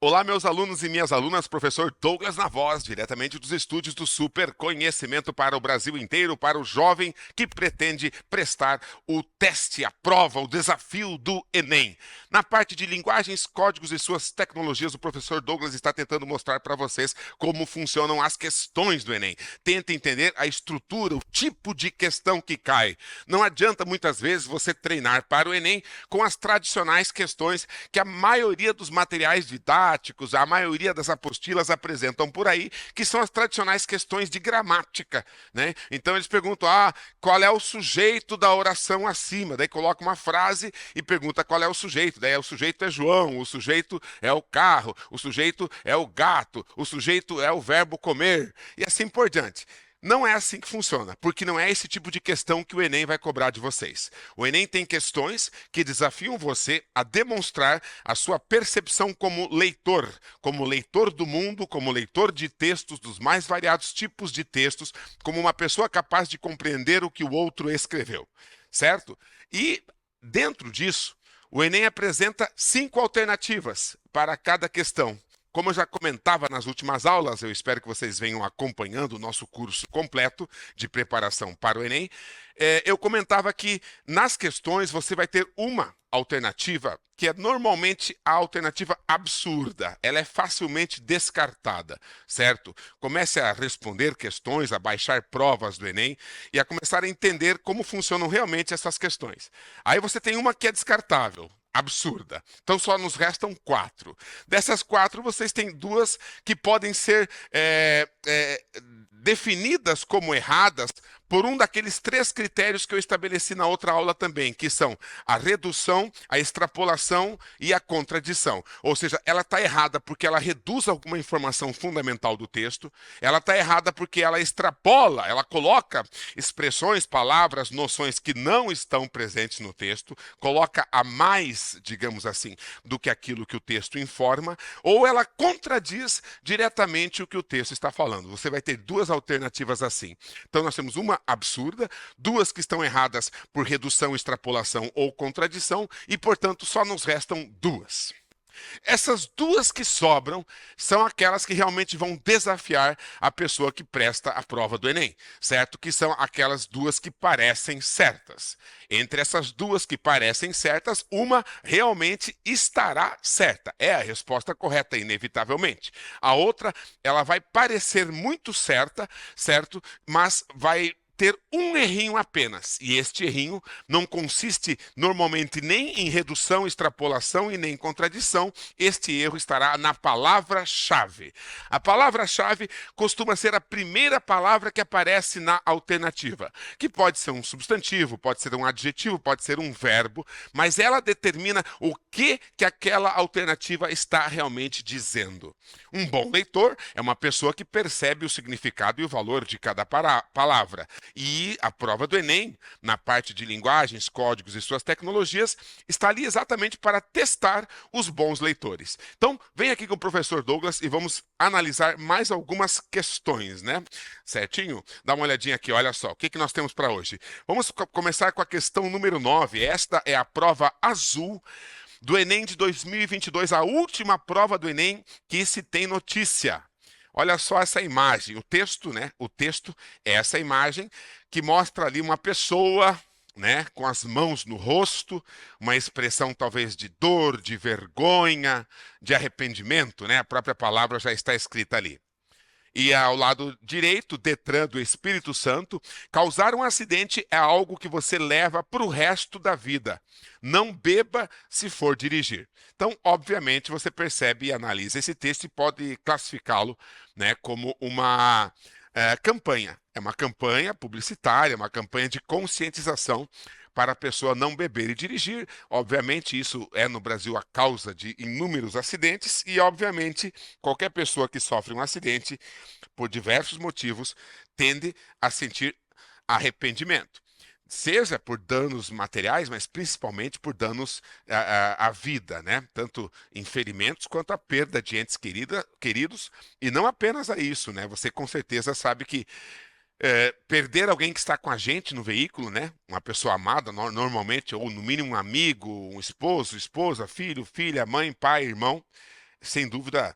Olá, meus alunos e minhas alunas, professor Douglas na voz, diretamente dos estúdios do Super Conhecimento para o Brasil inteiro, para o jovem que pretende prestar o teste, a prova, o desafio do Enem. Na parte de linguagens, códigos e suas tecnologias, o professor Douglas está tentando mostrar para vocês como funcionam as questões do Enem. Tenta entender a estrutura, o tipo de questão que cai. Não adianta muitas vezes você treinar para o Enem com as tradicionais questões que a maioria dos materiais didáticos, a maioria das apostilas apresentam por aí, que são as tradicionais questões de gramática, né? Então eles perguntam, qual é o sujeito da oração acima? Daí coloca uma frase e pergunta qual é o sujeito. Daí o sujeito é João, o sujeito é o carro, o sujeito é o gato, o sujeito é o verbo comer, e assim por diante. Não é assim que funciona, porque não é esse tipo de questão que o Enem vai cobrar de vocês. O Enem tem questões que desafiam você a demonstrar a sua percepção como leitor do mundo, como leitor de textos dos mais variados tipos de textos, como uma pessoa capaz de compreender o que o outro escreveu, certo? E dentro disso, o Enem apresenta 5 alternativas para cada questão. Como eu já comentava nas últimas aulas, eu espero que vocês venham acompanhando o nosso curso completo de preparação para o Enem. Eu comentava que nas questões você vai ter uma alternativa que é normalmente a alternativa absurda. Ela é facilmente descartada, certo? Comece a responder questões, a baixar provas do Enem e a começar a entender como funcionam realmente essas questões. Aí você tem uma que é descartável. Absurda. Então só nos restam 4. Dessas 4, vocês têm 2 que podem ser definidas como erradas por um daqueles 3 critérios que eu estabeleci na outra aula também, que são a redução, a extrapolação e a contradição. Ou seja, ela está errada porque ela reduz alguma informação fundamental do texto, ela está errada porque ela extrapola, ela coloca expressões, palavras, noções que não estão presentes no texto, coloca a mais, digamos assim, do que aquilo que o texto informa, ou ela contradiz diretamente o que o texto está falando. Você vai ter 2 alternativas assim. Então nós temos uma absurda, 2 que estão erradas por redução, extrapolação ou contradição, e portanto só nos restam 2. Essas 2 que sobram são aquelas que realmente vão desafiar a pessoa que presta a prova do Enem, certo? Que são aquelas 2 que parecem certas. Entre essas 2 que parecem certas, uma realmente estará certa. É a resposta correta, inevitavelmente. A outra, ela vai parecer muito certa, certo? Mas vai ter um errinho apenas. E este errinho não consiste normalmente nem em redução, extrapolação e nem contradição. Este erro estará na palavra-chave. A palavra-chave costuma ser a primeira palavra que aparece na alternativa, que pode ser um substantivo, pode ser um adjetivo, pode ser um verbo, mas ela determina o que aquela alternativa está realmente dizendo. Um bom leitor é uma pessoa que percebe o significado e o valor de cada palavra. E a prova do Enem, na parte de linguagens, códigos e suas tecnologias, está ali exatamente para testar os bons leitores. Então, vem aqui com o professor Douglas e vamos analisar mais algumas questões, né? Certinho? Dá uma olhadinha aqui, olha só, o que nós temos para hoje? Vamos começar com a questão número 9. Esta é a prova azul do Enem de 2022, a última prova do Enem que se tem notícia. Olha só essa imagem, o texto, né? O texto é essa imagem que mostra ali uma pessoa, né, com as mãos no rosto, uma expressão talvez de dor, de vergonha, de arrependimento, né? A própria palavra já está escrita ali. E ao lado direito, Detran do Espírito Santo, causar um acidente é algo que você leva para o resto da vida. Não beba se for dirigir. Então, obviamente, você percebe e analisa esse texto e pode classificá-lo, né, como uma campanha. É uma campanha publicitária, uma campanha de conscientização para a pessoa não beber e dirigir. Obviamente, isso é no Brasil a causa de inúmeros acidentes e, obviamente, qualquer pessoa que sofre um acidente, por diversos motivos, tende a sentir arrependimento. Seja por danos materiais, mas principalmente por danos à vida, né? Tanto em ferimentos quanto a perda de entes queridos, e não apenas a isso, né? Você com certeza sabe que perder alguém que está com a gente no veículo, né? Uma pessoa amada, normalmente, ou no mínimo um amigo, um esposo, esposa, filho, filha, mãe, pai, irmão, sem dúvida,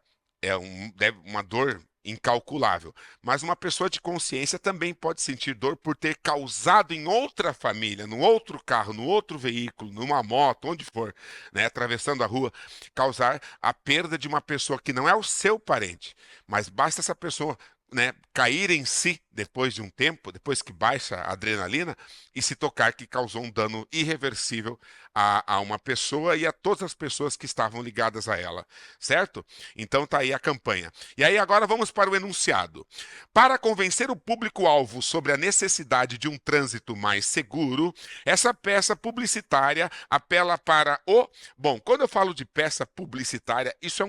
uma dor incalculável. Mas uma pessoa de consciência também pode sentir dor por ter causado em outra família, no outro carro, no outro veículo, numa moto, onde for, né, atravessando a rua, causar a perda de uma pessoa que não é o seu parente, mas basta essa pessoa, né, cair em si depois de um tempo, depois que baixa a adrenalina, e se tocar que causou um dano irreversível a uma pessoa e a todas as pessoas que estavam ligadas a ela, certo? Então tá aí a campanha. E aí agora vamos para o enunciado. Para convencer o público-alvo sobre a necessidade de um trânsito mais seguro, essa peça publicitária apela para o. Bom, quando eu falo de peça publicitária, isso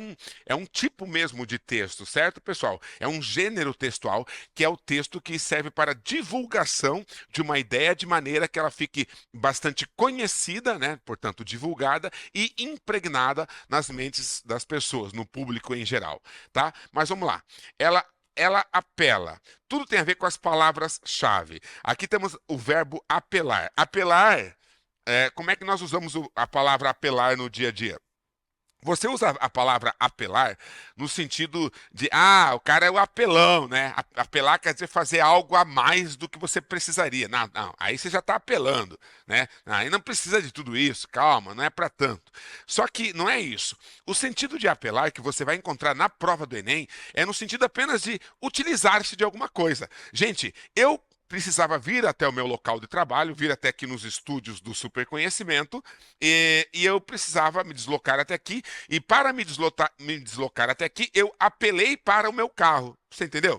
é um tipo mesmo de texto, certo, pessoal? É um gênero textual que é o texto que serve para divulgação de uma ideia de maneira que ela fique bastante conhecida, né? Portanto, divulgada e impregnada nas mentes das pessoas, no público em geral, tá? Mas vamos lá. Ela apela. Tudo tem a ver com as palavras-chave. Aqui temos o verbo apelar. Apelar, como é que nós usamos a palavra apelar no dia a dia? Você usa a palavra apelar no sentido de, o cara é o apelão, né? Apelar quer dizer fazer algo a mais do que você precisaria. Não, não, aí você já está apelando, né? Aí não precisa de tudo isso, calma, não é para tanto. Só que não é isso. O sentido de apelar que você vai encontrar na prova do Enem é no sentido apenas de utilizar-se de alguma coisa. Gente, eu precisava vir até o meu local de trabalho, vir até aqui nos estúdios do Superconhecimento, e eu precisava me deslocar até aqui, e para me deslocar até aqui, eu apelei para o meu carro. Você entendeu?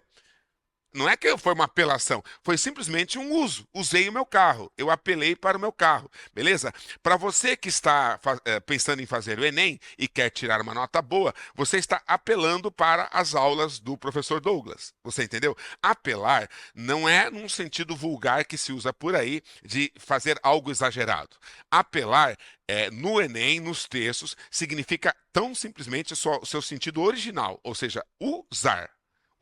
Não é que foi uma apelação, foi simplesmente um uso. Usei o meu carro, eu apelei para o meu carro, beleza? Para você que está pensando em fazer o Enem e quer tirar uma nota boa, você está apelando para as aulas do professor Douglas. Você entendeu? Apelar não é num sentido vulgar que se usa por aí de fazer algo exagerado. Apelar no Enem, nos textos, significa tão simplesmente só o seu sentido original, ou seja, usar.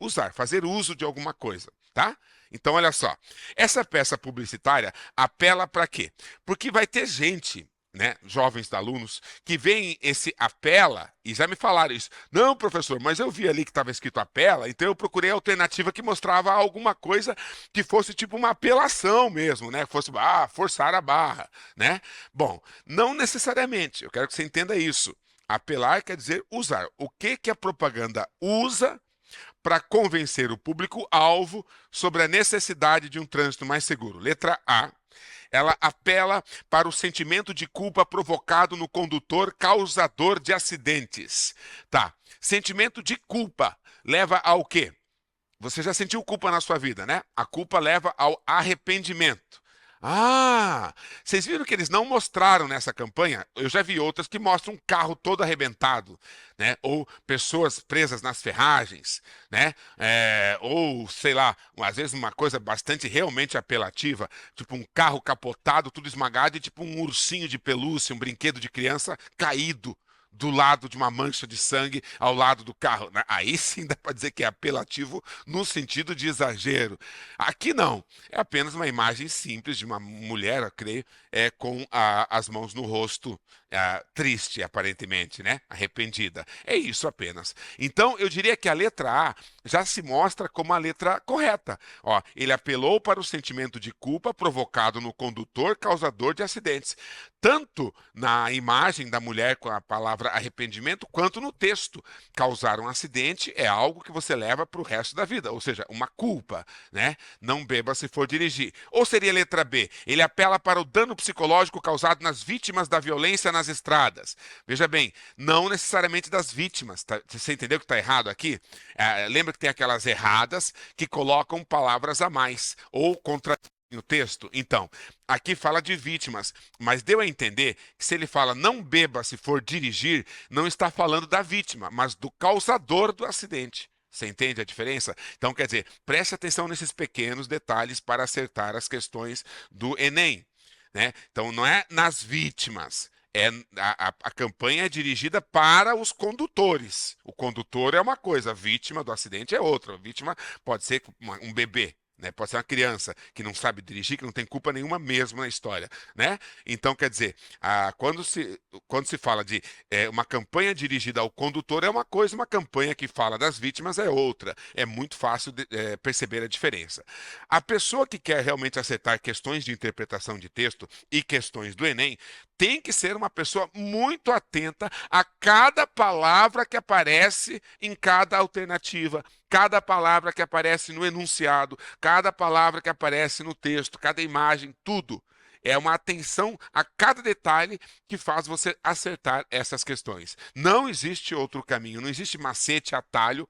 Usar, fazer uso de alguma coisa, tá? Então, olha só. Essa peça publicitária apela para quê? Porque vai ter gente, né, jovens alunos, que veem esse apela e já me falaram isso. Não, professor, mas eu vi ali que estava escrito apela, então eu procurei a alternativa que mostrava alguma coisa que fosse tipo uma apelação mesmo, né? Que fosse, forçar a barra, né? Bom, não necessariamente. Eu quero que você entenda isso. Apelar quer dizer usar. O que que a propaganda usa para convencer o público-alvo sobre a necessidade de um trânsito mais seguro? Letra A. Ela apela para o sentimento de culpa provocado no condutor causador de acidentes. Tá. Sentimento de culpa leva ao quê? Você já sentiu culpa na sua vida, né? A culpa leva ao arrependimento. Vocês viram que eles não mostraram nessa campanha? Eu já vi outras que mostram um carro todo arrebentado, né? Ou pessoas presas nas ferragens, né? Ou, sei lá, às vezes uma coisa bastante realmente apelativa, tipo um carro capotado, tudo esmagado, e tipo um ursinho de pelúcia, um brinquedo de criança caído do lado de uma mancha de sangue ao lado do carro, né? Aí sim dá para dizer que é apelativo no sentido de exagero. Aqui não. É apenas uma imagem simples de uma mulher, eu creio, com as mãos no rosto, triste, aparentemente, né? Arrependida. É isso apenas. Então, eu diria que a letra A já se mostra como a letra correta. Ó, ele apelou para o sentimento de culpa provocado no condutor causador de acidentes, tanto na imagem da mulher com a palavra arrependimento, quanto no texto. Causar um acidente é algo que você leva para o resto da vida, ou seja, uma culpa, né? Não beba se for dirigir. Ou seria letra B? Ele apela para o dano psicológico causado nas vítimas da violência nas estradas. Veja bem, não necessariamente das vítimas. Tá? Você entendeu que está errado aqui? Lembra que tem aquelas erradas que colocam palavras a mais ou contra no texto? Então, aqui fala de vítimas, mas deu a entender que se ele fala não beba se for dirigir, não está falando da vítima, mas do causador do acidente. Você entende a diferença? Então, quer dizer, preste atenção nesses pequenos detalhes para acertar as questões do Enem, né? Então, não é nas vítimas. A campanha é dirigida para os condutores. O condutor é uma coisa, a vítima do acidente é outra. A vítima pode ser um bebê, né? Pode ser uma criança que não sabe dirigir, que não tem culpa nenhuma mesmo na história, né? Então, quer dizer, quando se fala de uma campanha dirigida ao condutor é uma coisa, uma campanha que fala das vítimas é outra. É muito fácil perceber a diferença. A pessoa que quer realmente acertar questões de interpretação de texto e questões do Enem tem que ser uma pessoa muito atenta a cada palavra que aparece em cada alternativa, cada palavra que aparece no enunciado, cada palavra que aparece no texto, cada imagem, tudo. É uma atenção a cada detalhe que faz você acertar essas questões. Não existe outro caminho, não existe macete, atalho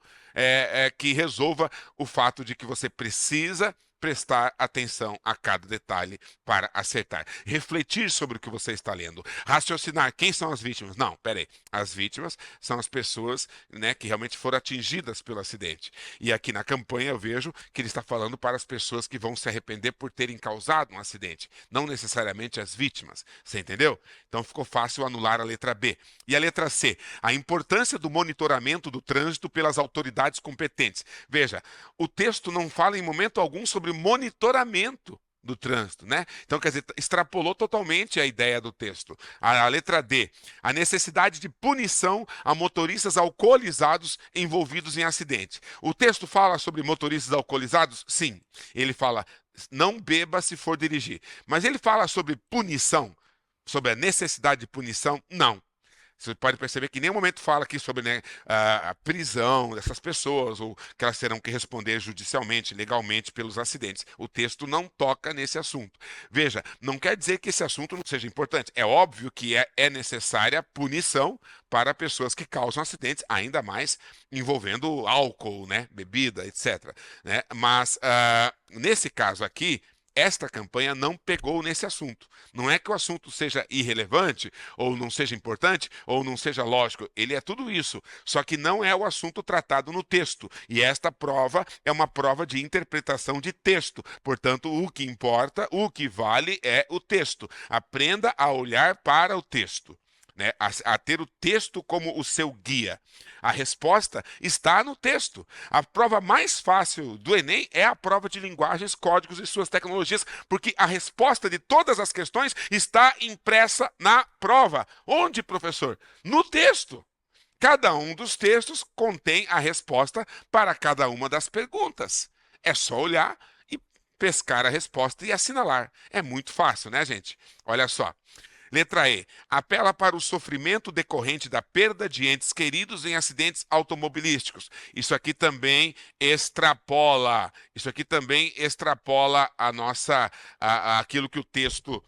que resolva o fato de que você precisa prestar atenção a cada detalhe para acertar. Refletir sobre o que você está lendo. Raciocinar quem são as vítimas. Não, peraí. As vítimas são as pessoas, né, que realmente foram atingidas pelo acidente. E aqui na campanha eu vejo que ele está falando para as pessoas que vão se arrepender por terem causado um acidente, não necessariamente as vítimas. Você entendeu? Então ficou fácil anular a letra B. E a letra C, a importância do monitoramento do trânsito pelas autoridades competentes. Veja, o texto não fala em momento algum sobre monitoramento do trânsito, né? Então, quer dizer, extrapolou totalmente a ideia do texto. A letra D, a necessidade de punição a motoristas alcoolizados envolvidos em acidente. O texto fala sobre motoristas alcoolizados? Sim. Ele fala, não beba se for dirigir. Mas ele fala sobre punição, sobre a necessidade de punição? Não. Você pode perceber que em nenhum momento fala aqui sobre, né, a prisão dessas pessoas, ou que elas terão que responder judicialmente, legalmente, pelos acidentes. O texto não toca nesse assunto. Veja, não quer dizer que esse assunto não seja importante. É óbvio que é necessária punição para pessoas que causam acidentes, ainda mais envolvendo álcool, né, bebida, etc., né? Mas, nesse caso aqui, esta campanha não pegou nesse assunto. Não é que o assunto seja irrelevante, ou não seja importante, ou não seja lógico. Ele é tudo isso. Só que não é o assunto tratado no texto. E esta prova é uma prova de interpretação de texto. Portanto, o que importa, o que vale é o texto. Aprenda a olhar para o texto, né? A ter o texto como o seu guia. A resposta está no texto. A prova mais fácil do Enem é a prova de linguagens, códigos e suas tecnologias, porque a resposta de todas as questões está impressa na prova. Onde, professor? No texto. Cada um dos textos contém a resposta para cada uma das perguntas. É só olhar e pescar a resposta e assinalar. É muito fácil, né, gente? Olha só. Letra E. Apela para o sofrimento decorrente da perda de entes queridos em acidentes automobilísticos. Isso aqui também extrapola. Isso aqui também extrapola aquilo que o texto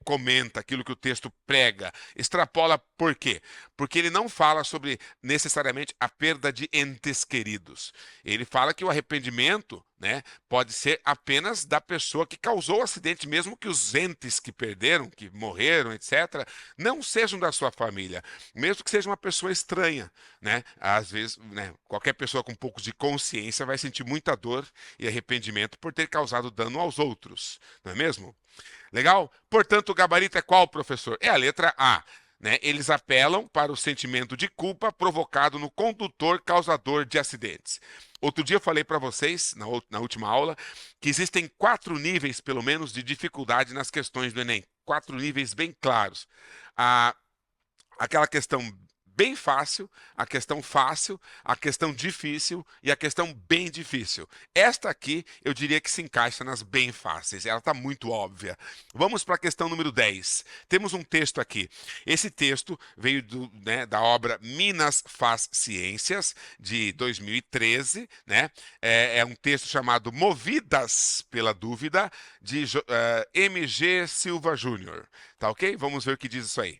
comenta, aquilo que o texto prega. Extrapola por quê? Porque ele não fala sobre necessariamente a perda de entes queridos. Ele fala que o arrependimento, né, pode ser apenas da pessoa que causou o acidente, mesmo que os entes que perderam, que morreram, etc., não sejam da sua família, mesmo que seja uma pessoa estranha, né? Às vezes, né, qualquer pessoa com um pouco de consciência vai sentir muita dor e arrependimento por ter causado dano aos outros, não é mesmo? Legal? Portanto, o gabarito é qual, professor? É a letra A. Né? Eles apelam para o sentimento de culpa provocado no condutor causador de acidentes. Outro dia eu falei para vocês, na última aula, que existem 4 níveis, pelo menos, de dificuldade nas questões do Enem. 4 níveis bem claros. Aquela questão bem fácil, a questão fácil, a questão difícil e a questão bem difícil. Esta aqui eu diria que se encaixa nas bem fáceis, ela está muito óbvia. Vamos para a questão número 10. Temos um texto aqui. Esse texto veio da obra Minas Faz Ciências, de 2013. Né? É um texto chamado Movidas pela Dúvida, de M.G. Silva Júnior. Tá ok? Vamos ver o que diz isso aí.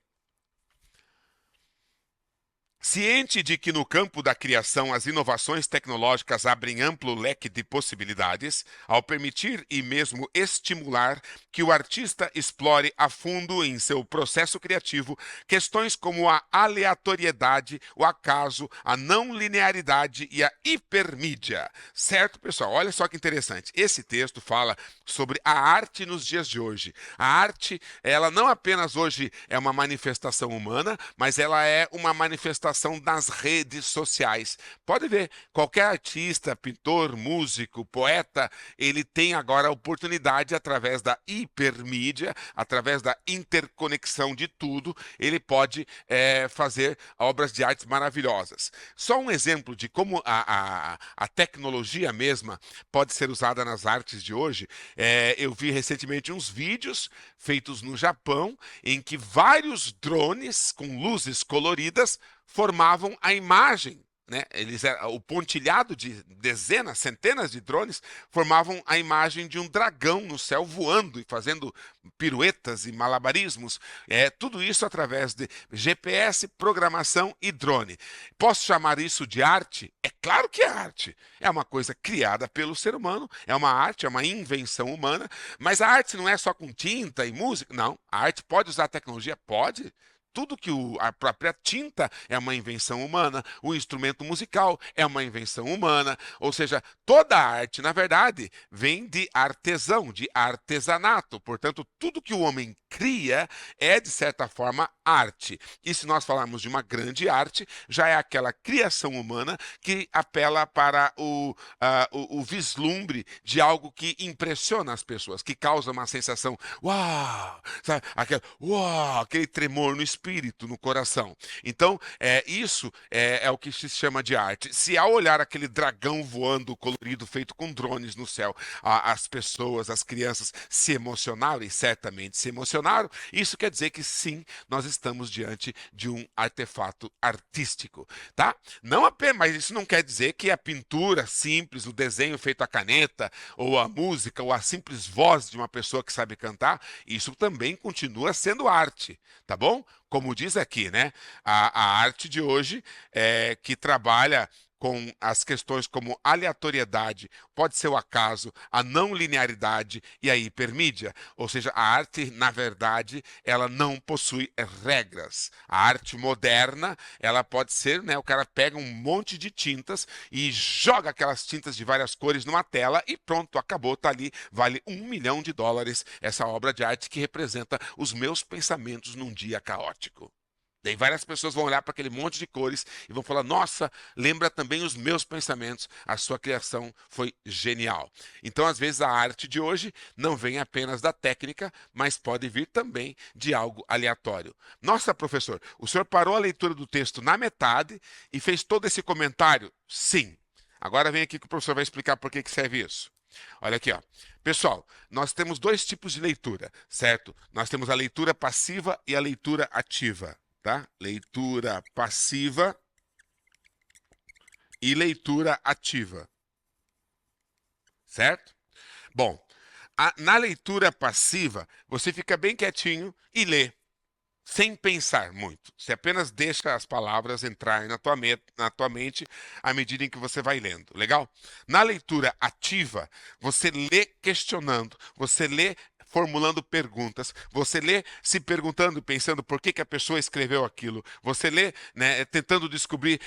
Ciente de que no campo da criação as inovações tecnológicas abrem amplo leque de possibilidades, ao permitir e mesmo estimular que o artista explore a fundo em seu processo criativo questões como a aleatoriedade, o acaso, a não linearidade e a hipermídia. Certo, pessoal? Olha só que interessante. Esse texto fala sobre a arte nos dias de hoje. A arte, ela não apenas hoje é uma manifestação humana, mas ela é uma manifestação manifestação nas redes sociais. Pode ver, qualquer artista, pintor, músico, poeta, ele tem agora a oportunidade, através da hipermídia, através da interconexão de tudo, ele pode fazer obras de arte maravilhosas. Só um exemplo de como a tecnologia mesma pode ser usada nas artes de hoje. Eu vi recentemente uns vídeos feitos no Japão, em que vários drones com luzes coloridas formavam a imagem, né? O pontilhado de dezenas, centenas de drones formavam a imagem de um dragão no céu voando e fazendo piruetas e malabarismos. Tudo isso através de GPS, programação e drone. Posso chamar isso de arte? É claro que é arte. É uma coisa criada pelo ser humano, é uma arte, é uma invenção humana, mas a arte não é só com tinta e música. Não, a arte pode usar tecnologia? Pode. Tudo que a própria tinta é uma invenção humana, o instrumento musical é uma invenção humana, ou seja, toda a arte, na verdade, vem de artesão, de artesanato. Portanto, tudo que o homem cria é, de certa forma, arte. E se nós falarmos de uma grande arte, já é aquela criação humana que apela para o vislumbre de algo que impressiona as pessoas, que causa uma sensação, uau, sabe? Uau, aquele tremor no espírito, no coração. Então, isso é o que se chama de arte. Se ao olhar aquele dragão voando colorido, feito com drones no céu, as pessoas, as crianças se emocionaram, e certamente se emocionaram, isso quer dizer que sim, nós estamos diante de um artefato artístico, tá? Não apenas, mas isso não quer dizer que a pintura simples, o desenho feito à caneta, ou a música, ou a simples voz de uma pessoa que sabe cantar, isso também continua sendo arte, tá bom? Como diz aqui, né? A arte de hoje que trabalha com as questões como aleatoriedade, pode ser o acaso, a não linearidade e a hipermídia. Ou seja, a arte, na verdade, ela não possui regras. A arte moderna, ela pode ser, né? O cara pega um monte de tintas e joga aquelas tintas de várias cores numa tela e pronto, acabou, tá ali, vale US$ 1 milhão essa obra de arte que representa os meus pensamentos num dia caótico. Daí várias pessoas vão olhar para aquele monte de cores e vão falar, nossa, lembra também os meus pensamentos, a sua criação foi genial. Então, às vezes, a arte de hoje não vem apenas da técnica, mas pode vir também de algo aleatório. Nossa, professor, o senhor parou a leitura do texto na metade e fez todo esse comentário? Sim. Agora vem aqui que o professor vai explicar por que serve isso. Olha aqui, ó. Pessoal, nós temos dois tipos de leitura, certo? Nós temos a leitura passiva e a leitura ativa. Tá? Leitura passiva e leitura ativa, certo? Bom, na leitura passiva, você fica bem quietinho e lê, sem pensar muito. Você apenas deixa as palavras entrarem na tua mente à medida em que você vai lendo. Legal? Na leitura ativa, você lê questionando, você lê formulando perguntas, você lê se perguntando, pensando por que a pessoa escreveu aquilo, você lê, né, tentando descobrir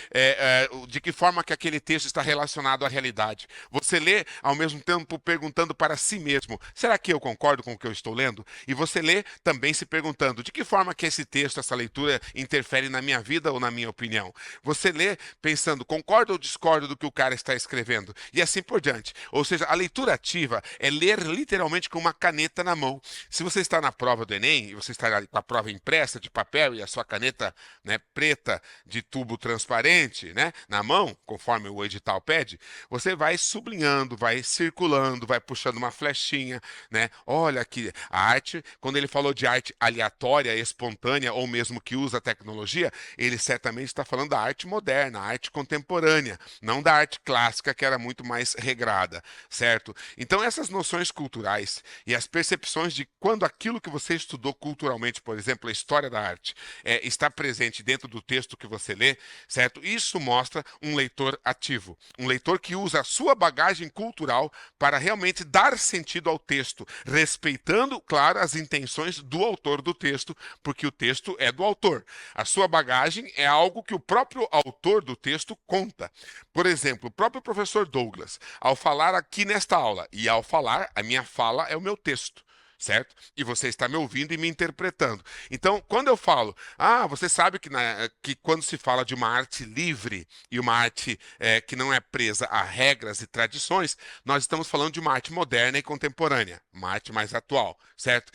de que forma que aquele texto está relacionado à realidade, você lê ao mesmo tempo perguntando para si mesmo, será que eu concordo com o que eu estou lendo? E você lê também se perguntando, de que forma que esse texto, essa leitura interfere na minha vida ou na minha opinião? Você lê pensando, concordo ou discordo do que o cara está escrevendo? E assim por diante. Ou seja, a leitura ativa é ler literalmente com uma caneta na mão. Se você está na prova do Enem, e você está com a prova impressa de papel e a sua caneta, né, preta de tubo transparente, né, na mão, conforme o edital pede, você vai sublinhando, vai circulando, vai puxando uma flechinha, né? Olha aqui, a arte, quando ele falou de arte aleatória, espontânea ou mesmo que usa tecnologia, ele certamente está falando da arte moderna, a arte contemporânea, não da arte clássica que era muito mais regrada, certo? Então essas noções culturais e as percepções de quando aquilo que você estudou culturalmente, por exemplo, a história da arte, está presente dentro do texto que você lê, certo? Isso mostra um leitor ativo, um leitor que usa a sua bagagem cultural para realmente dar sentido ao texto, respeitando, claro, as intenções do autor do texto, porque o texto é do autor. A sua bagagem é algo que o próprio autor do texto conta. Por exemplo, o próprio professor Douglas, ao falar aqui nesta aula, e ao falar, a minha fala é o meu texto. certo? E você está me ouvindo e me interpretando. Então, quando eu falo, você sabe que quando se fala de uma arte livre e uma arte que não é presa a regras e tradições, nós estamos falando de uma arte moderna e contemporânea, uma arte mais atual, certo?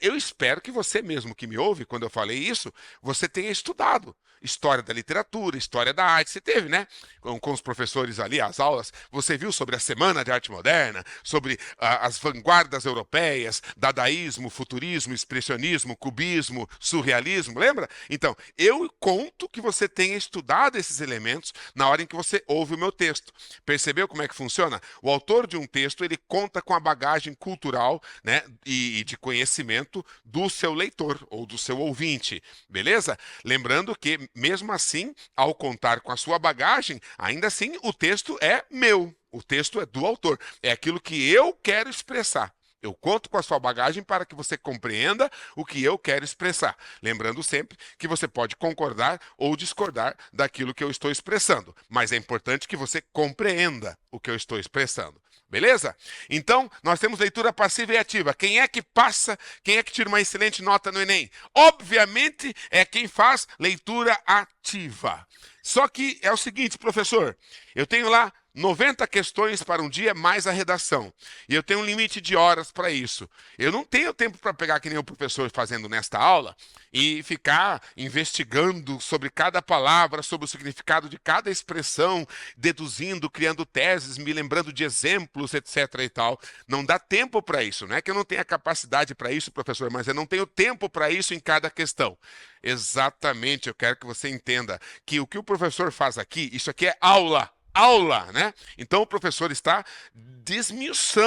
Eu espero que você mesmo que me ouve, quando eu falei isso, você tenha estudado história da literatura, história da arte. Você teve, né? Com os professores ali, as aulas, você viu sobre a Semana de Arte Moderna, sobre as vanguardas europeias, dadaísmo, futurismo, expressionismo, cubismo, surrealismo, lembra? Então, eu conto que você tenha estudado esses elementos na hora em que você ouve o meu texto. Percebeu como é que funciona? O autor de um texto, ele conta com a bagagem cultural, né, e de conhecimento do seu leitor ou do seu ouvinte, beleza? Lembrando que, mesmo assim, ao contar com a sua bagagem, ainda assim o texto é meu, o texto é do autor, é aquilo que eu quero expressar. Eu conto com a sua bagagem para que você compreenda o que eu quero expressar. Lembrando sempre que você pode concordar ou discordar daquilo que eu estou expressando, mas é importante que você compreenda o que eu estou expressando. Beleza? Então, nós temos leitura passiva e ativa. Quem é que passa, quem é que tira uma excelente nota no Enem? Obviamente é quem faz leitura ativa. Só que é o seguinte, professor, eu tenho lá 90 questões para um dia mais a redação. E eu tenho um limite de horas para isso. Eu não tenho tempo para pegar que nem o professor fazendo nesta aula e ficar investigando sobre cada palavra, sobre o significado de cada expressão, deduzindo, criando teses, me lembrando de exemplos, etc. e tal. Não dá tempo para isso. Não é que eu não tenha capacidade para isso, professor, mas eu não tenho tempo para isso em cada questão. Exatamente, eu quero que você entenda que o professor faz aqui, isso aqui é aula. Aula, né? Então o professor está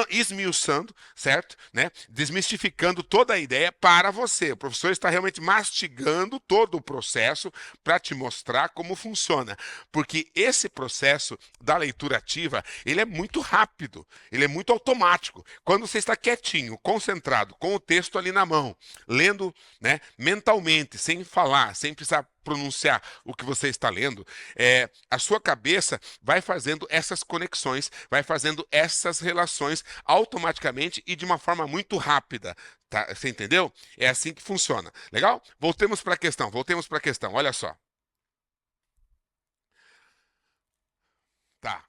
esmiuçando, certo? Né? Desmistificando toda a ideia para você. O professor está realmente mastigando todo o processo para te mostrar como funciona. Porque esse processo da leitura ativa, ele é muito rápido, ele é muito automático. Quando você está quietinho, concentrado, com o texto ali na mão, lendo, né, mentalmente, sem falar, sem precisar pronunciar o que você está lendo, a sua cabeça vai fazendo essas conexões, vai fazendo essas relações automaticamente e de uma forma muito rápida. Tá? Você entendeu? É assim que funciona. Legal? Voltemos para a questão, olha só. Tá.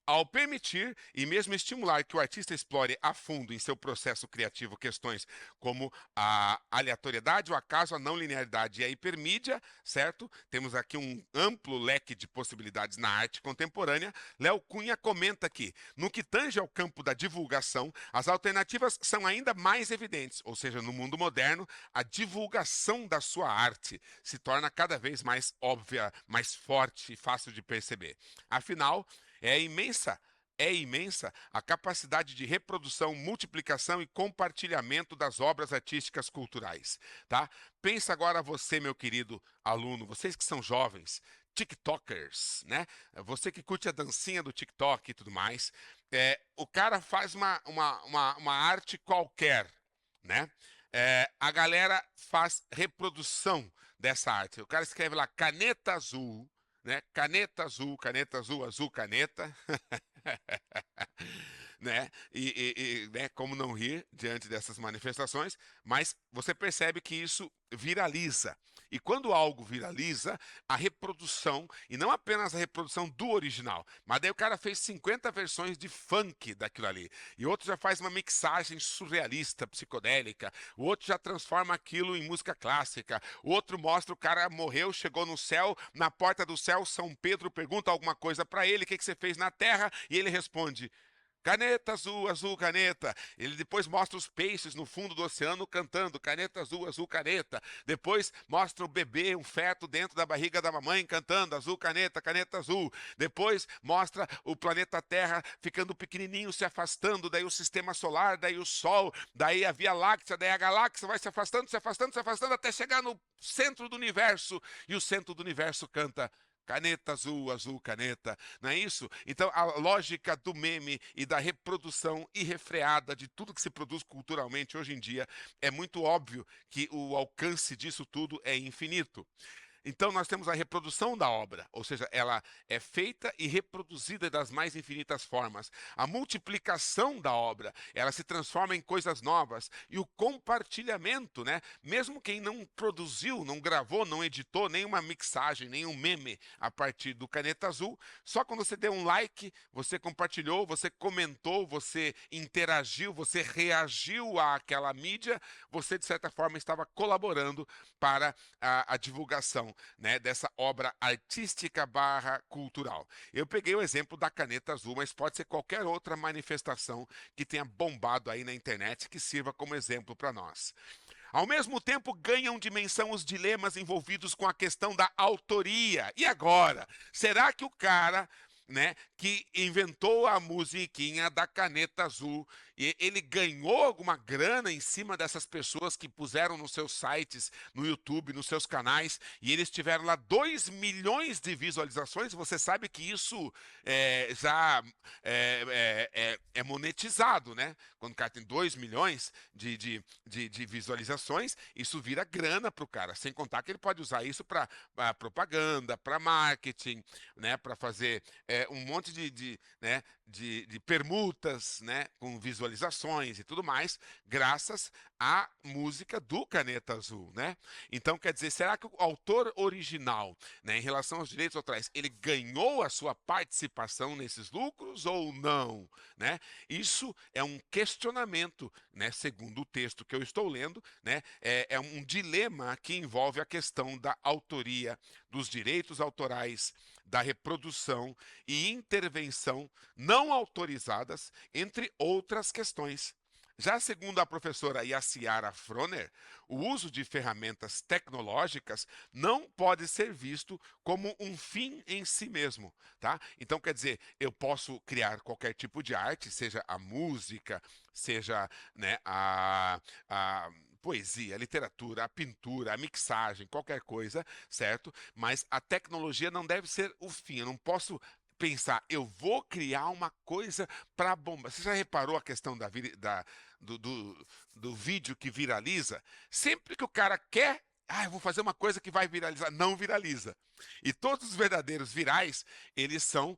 Ao permitir e mesmo estimular que o artista explore a fundo em seu processo criativo questões como a aleatoriedade, o acaso, a não linearidade e a hipermídia, certo? Temos aqui um amplo leque de possibilidades na arte contemporânea. Léo Cunha comenta que, no que tange ao campo da divulgação, as alternativas são ainda mais evidentes, ou seja, no mundo moderno, a divulgação da sua arte se torna cada vez mais óbvia, mais forte e fácil de perceber. Afinal, é imensa a capacidade de reprodução, multiplicação e compartilhamento das obras artísticas culturais, tá? Pensa agora você, meu querido aluno, vocês que são jovens, TikTokers, né? Você que curte a dancinha do TikTok e tudo mais, o cara faz uma arte qualquer, né? A galera faz reprodução dessa arte. O cara escreve lá caneta azul, né? Caneta azul, azul caneta, né? Né? Como não rir diante dessas manifestações, mas você percebe que isso viraliza. E quando algo viraliza, a reprodução, e não apenas a reprodução do original, mas daí o cara fez 50 versões de funk daquilo ali, e outro já faz uma mixagem surrealista, psicodélica, o outro já transforma aquilo em música clássica, o outro mostra o cara morreu, chegou no céu, na porta do céu, São Pedro pergunta alguma coisa para ele, o que você fez na terra? E ele responde: caneta azul, azul, caneta. Ele depois mostra os peixes no fundo do oceano cantando caneta azul, azul, caneta. Depois mostra o bebê, um feto dentro da barriga da mamãe cantando azul, caneta, caneta azul. Depois mostra o planeta Terra ficando pequenininho, se afastando, daí o sistema solar, daí o Sol, daí a Via Láctea, daí a galáxia vai se afastando, se afastando, se afastando até chegar no centro do universo. E o centro do universo canta caneta azul, azul, caneta, não é isso? Então, a lógica do meme e da reprodução irrefreada de tudo que se produz culturalmente hoje em dia, é muito óbvio que o alcance disso tudo é infinito. Então, nós temos a reprodução da obra, ou seja, ela é feita e reproduzida das mais infinitas formas. A multiplicação da obra, ela se transforma em coisas novas. E o compartilhamento, né? Mesmo quem não produziu, não gravou, não editou nenhuma mixagem, nenhum meme a partir do Caneta Azul, só quando você deu um like, você compartilhou, você comentou, você interagiu, você reagiu àquela mídia, você, de certa forma, estava colaborando para a divulgação, né, dessa obra artística barra cultural. Eu peguei o exemplo da Caneta Azul, mas pode ser qualquer outra manifestação que tenha bombado aí na internet que sirva como exemplo para nós. Ao mesmo tempo, ganham dimensão os dilemas envolvidos com a questão da autoria. E agora? Será que o cara, né, que inventou a musiquinha da Caneta Azul, e ele ganhou alguma grana em cima dessas pessoas que puseram nos seus sites, no YouTube, nos seus canais, e eles tiveram lá 2 milhões de visualizações? Você sabe que isso já é monetizado, né? Quando o cara tem 2 milhões de visualizações, isso vira grana para o cara, sem contar que ele pode usar isso para propaganda, para marketing, né, para fazer um monte né, de permutas, né, com visualizações e tudo mais, graças à música do Caneta Azul, né? Então, quer dizer, será que o autor original, né, em relação aos direitos autorais, ele ganhou a sua participação nesses lucros ou não, né? Isso é um questionamento, né, segundo o texto que eu estou lendo, né, é um dilema que envolve a questão da autoria, dos direitos autorais, da reprodução e intervenção não autorizadas, entre outras questões. Já segundo a professora Yaciara Froner, o uso de ferramentas tecnológicas não pode ser visto como um fim em si mesmo, tá? Então, quer dizer, eu posso criar qualquer tipo de arte, seja a música, seja, né, a poesia, a literatura, a pintura, a mixagem, qualquer coisa, certo? Mas a tecnologia não deve ser o fim. Eu não posso pensar, eu vou criar uma coisa para bomba. Você já reparou a questão do vídeo que viraliza? Sempre que o cara quer, eu vou fazer uma coisa que vai viralizar, não viraliza. E todos os verdadeiros virais, eles são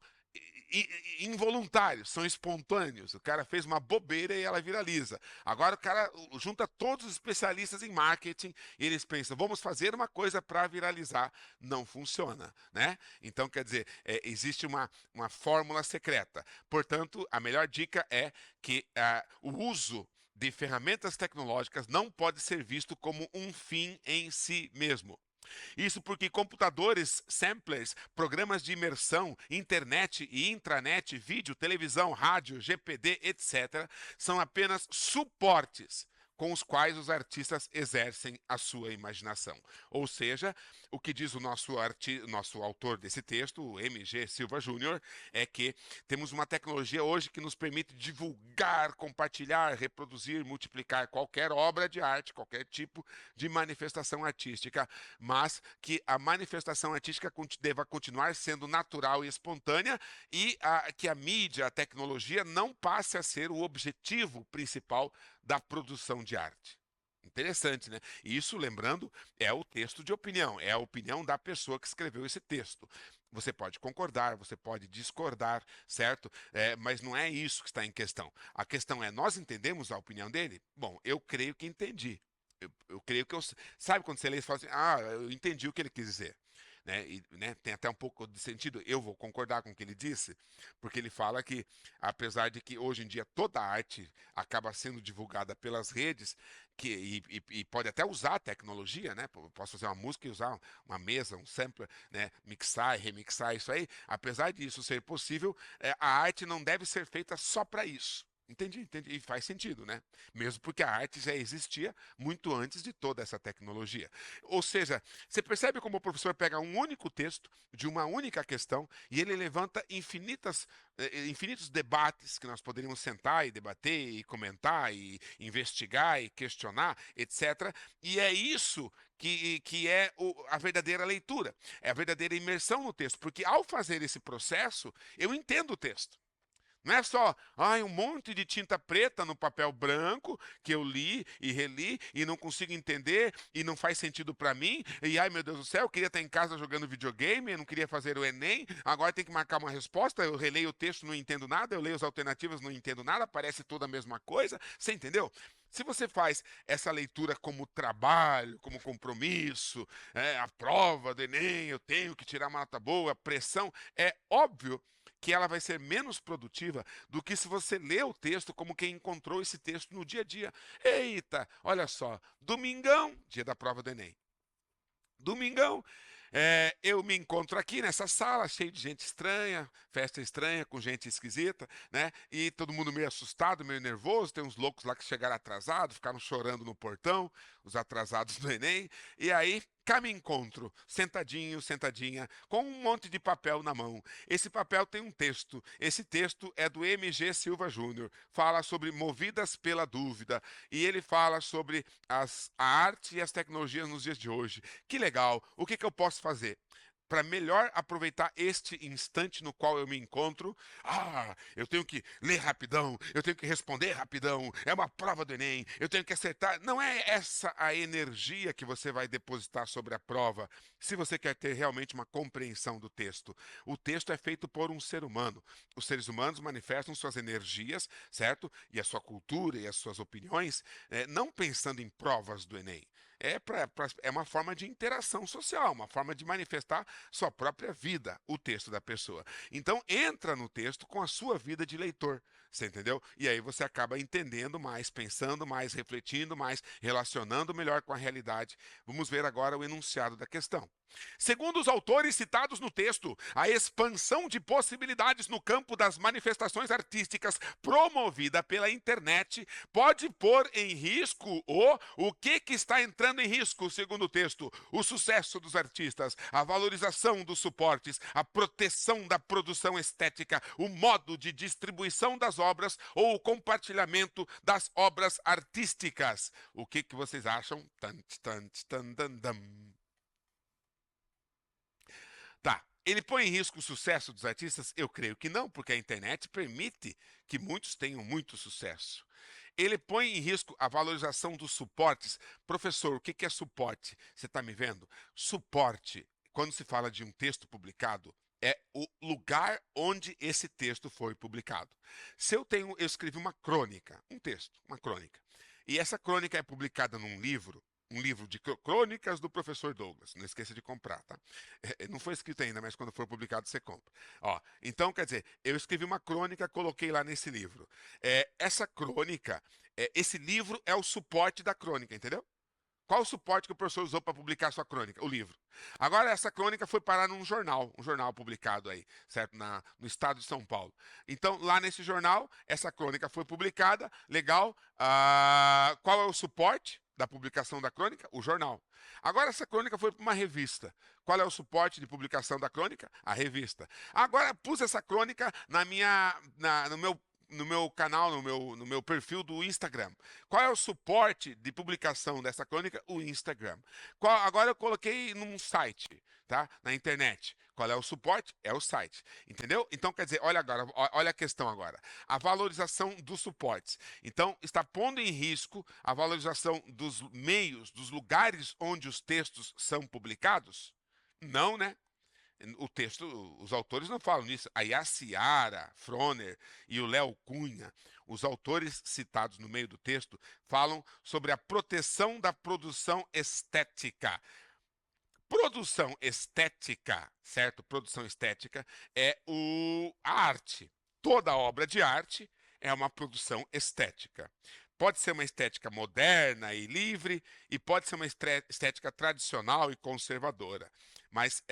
involuntários, são espontâneos. O cara fez uma bobeira e ela viraliza. Agora o cara junta todos os especialistas em marketing e eles pensam, vamos fazer uma coisa para viralizar. Não funciona, né? Então, quer dizer, existe uma fórmula secreta. Portanto, a melhor dica é que o uso de ferramentas tecnológicas não pode ser visto como um fim em si mesmo. Isso porque computadores, samplers, programas de imersão, internet e intranet, vídeo, televisão, rádio, GPD, etc., são apenas suportes com os quais os artistas exercem a sua imaginação. Ou seja, o que diz o nosso autor desse texto, o MG Silva Júnior, é que temos uma tecnologia hoje que nos permite divulgar, compartilhar, reproduzir, multiplicar qualquer obra de arte, qualquer tipo de manifestação artística, mas que a manifestação artística deva continuar sendo natural e espontânea e que a mídia, a tecnologia, não passe a ser o objetivo principal da produção de arte. Interessante, né? Isso, lembrando, é o texto de opinião, é a opinião da pessoa que escreveu esse texto. Você pode concordar, você pode discordar, certo? Mas não é isso que está em questão. A questão é, nós entendemos a opinião dele? Bom, eu creio que entendi. Eu creio que eu. Sabe quando você lê e fala assim, eu entendi o que ele quis dizer. Né? E, né, tem até um pouco de sentido, eu vou concordar com o que ele disse, porque ele fala que, apesar de que hoje em dia toda a arte acaba sendo divulgada pelas redes, e pode até usar a tecnologia, né? Posso fazer uma música e usar uma mesa, um sampler, né? Mixar e remixar isso aí, apesar disso ser possível, a arte não deve ser feita só para isso. Entendi, entendi. E faz sentido, né? Mesmo porque a arte já existia muito antes de toda essa tecnologia. Ou seja, você percebe como o professor pega um único texto de uma única questão e ele levanta infinitos debates que nós poderíamos sentar e debater e comentar e investigar e questionar, etc. E é isso que é a verdadeira leitura, é a verdadeira imersão no texto, porque ao fazer esse processo, eu entendo o texto. Não é só, um monte de tinta preta no papel branco que eu li e reli e não consigo entender e não faz sentido para mim. E ai meu Deus do céu, eu queria estar em casa jogando videogame, eu não queria fazer o Enem, agora tem que marcar uma resposta. Eu releio o texto, não entendo nada, eu leio as alternativas, não entendo nada, parece tudo a mesma coisa. Você entendeu? Se você faz essa leitura como trabalho, como compromisso, a prova do Enem, eu tenho que tirar uma nota boa, pressão, é óbvio que ela vai ser menos produtiva do que se você lê o texto como quem encontrou esse texto no dia a dia. Eita, olha só, domingão, dia da prova do Enem. Domingão, eu me encontro aqui nessa sala, cheio de gente estranha, festa estranha, com gente esquisita, né? E todo mundo meio assustado, meio nervoso. Tem uns loucos lá que chegaram atrasados, ficaram chorando no portão, os atrasados do Enem. E aí, cá me encontro, sentadinho, sentadinha, com um monte de papel na mão. Esse papel tem um texto. Esse texto é do MG Silva Júnior. Fala sobre Movidas pela Dúvida. E ele fala sobre a arte e as tecnologias nos dias de hoje. Que legal. O que eu posso fazer? Para melhor aproveitar este instante no qual eu me encontro, eu tenho que ler rapidão, eu tenho que responder rapidão, é uma prova do Enem, eu tenho que acertar. Não é essa a energia que você vai depositar sobre a prova, se você quer ter realmente uma compreensão do texto. O texto é feito por um ser humano. Os seres humanos manifestam suas energias, certo? E a sua cultura e as suas opiniões, não pensando em provas do Enem. É uma forma de interação social, uma forma de manifestar sua própria vida, o texto da pessoa. Então, entra no texto com a sua vida de leitor, você entendeu? E aí você acaba entendendo mais, pensando mais, refletindo mais, relacionando melhor com a realidade. Vamos ver agora o enunciado da questão. Segundo os autores citados no texto, a expansão de possibilidades no campo das manifestações artísticas promovida pela internet pode pôr em risco o que está entrando em risco, segundo o texto? O sucesso dos artistas, a valorização dos suportes, a proteção da produção estética, o modo de distribuição das obras ou o compartilhamento das obras artísticas. O que vocês acham? Tan, tan, tan, tan, tan. Tá. Ele põe em risco o sucesso dos artistas? Eu creio que não, porque a internet permite que muitos tenham muito sucesso. Ele põe em risco a valorização dos suportes. Professor, o que é suporte? Você está me vendo? Suporte, quando se fala de um texto publicado, é o lugar onde esse texto foi publicado. Se eu escrevi uma crônica, um texto, uma crônica, e essa crônica é publicada num livro, um livro de crônicas do professor Douglas. Não esqueça de comprar, tá? Não foi escrito ainda, mas quando for publicado você compra. Ó, então, quer dizer, eu escrevi uma crônica, coloquei lá nesse livro. Essa crônica, esse livro é o suporte da crônica, entendeu? Qual o suporte que o professor usou para publicar a sua crônica? O livro. Agora, essa crônica foi parar num jornal, um jornal publicado aí, certo? No estado de São Paulo. Então, lá nesse jornal, essa crônica foi publicada, legal. Qual é o suporte da publicação da crônica? O jornal. Agora, essa crônica foi para uma revista. Qual é o suporte de publicação da crônica? A revista. Agora, pus essa crônica no meu canal, no meu perfil do Instagram. Qual é o suporte de publicação dessa crônica? O Instagram. Agora eu coloquei num site, tá? Na internet. Qual é o suporte? É o site. Entendeu? Então, quer dizer, olha agora, olha a questão agora. A valorização dos suportes. Então, está pondo em risco a valorização dos meios, dos lugares onde os textos são publicados? Não, né? O texto, os autores não falam nisso. A Yaciara Froner e o Léo Cunha, os autores citados no meio do texto, falam sobre a proteção da produção estética. Produção estética, certo? Produção estética é a arte. Toda obra de arte é uma produção estética. Pode ser uma estética moderna e livre, e pode ser uma estética tradicional e conservadora. Mas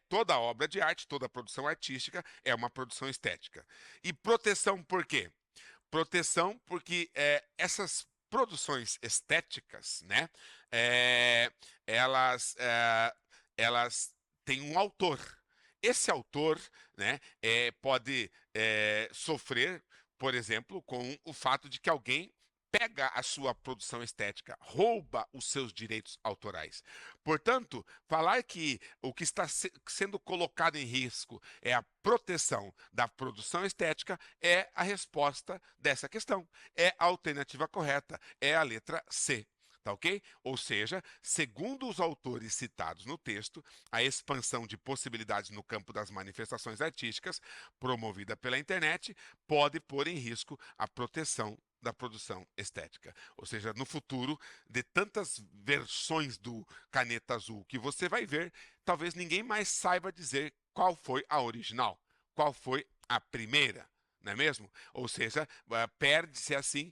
toda obra de arte, toda produção artística é uma produção estética. E proteção por quê? Proteção porque essas produções estéticas, né, elas têm um autor. Esse autor, né, pode sofrer, por exemplo, com o fato de que alguém pega a sua produção estética, rouba os seus direitos autorais. Portanto, falar que o que está sendo colocado em risco é a proteção da produção estética é a resposta dessa questão. É a alternativa correta, é a letra C. Tá ok? Ou seja, segundo os autores citados no texto, a expansão de possibilidades no campo das manifestações artísticas, promovida pela internet, pode pôr em risco a proteção da produção estética. Ou seja, no futuro, de tantas versões do caneta azul que você vai ver, talvez ninguém mais saiba dizer qual foi a original, qual foi a primeira. Não é mesmo? Ou seja, perde-se assim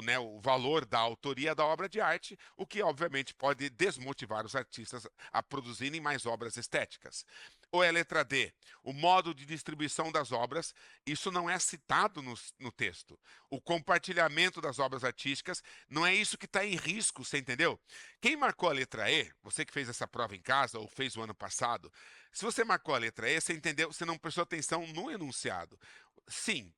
né, o valor da autoria da obra de arte, o que obviamente pode desmotivar os artistas a produzirem mais obras estéticas. Ou é a letra D, o modo de distribuição das obras, isso não é citado no texto. O compartilhamento das obras artísticas, não é isso que está em risco, você entendeu? Quem marcou a letra E, você que fez essa prova em casa ou fez o ano passado, se você marcou a letra E, você entendeu, você não prestou atenção no enunciado. Sim,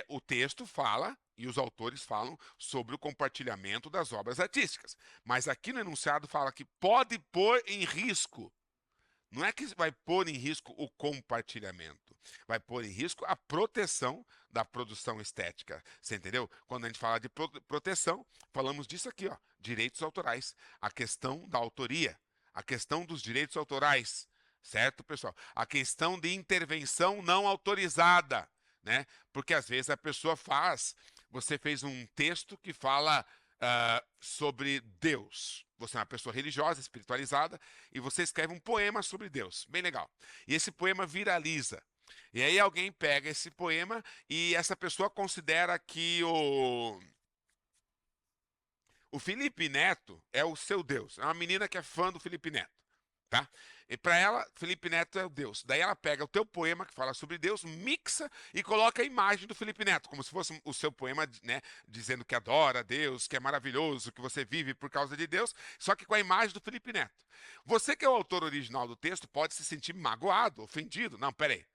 o texto fala e os autores falam sobre o compartilhamento das obras artísticas. Mas aqui no enunciado fala que pode pôr em risco. Não é que vai pôr em risco o compartilhamento, vai pôr em risco a proteção da produção estética. Você entendeu? Quando a gente fala de proteção, falamos disso aqui, ó, direitos autorais, a questão da autoria, a questão dos direitos autorais, certo, pessoal? A questão de intervenção não autorizada, né? Porque às vezes a pessoa você fez um texto que fala sobre Deus. Você é uma pessoa religiosa, espiritualizada, e você escreve um poema sobre Deus. Bem legal. E esse poema viraliza. E aí alguém pega esse poema e essa pessoa considera que o Felipe Neto é o seu Deus. É uma menina que é fã do Felipe Neto. Tá? E para ela, Felipe Neto é o Deus. Daí ela pega o teu poema que fala sobre Deus, mixa e coloca a imagem do Felipe Neto, como se fosse o seu poema, né, dizendo que adora Deus, que é maravilhoso, que você vive por causa de Deus, só que com a imagem do Felipe Neto. Você que é o autor original do texto pode se sentir magoado, ofendido. Não, peraí.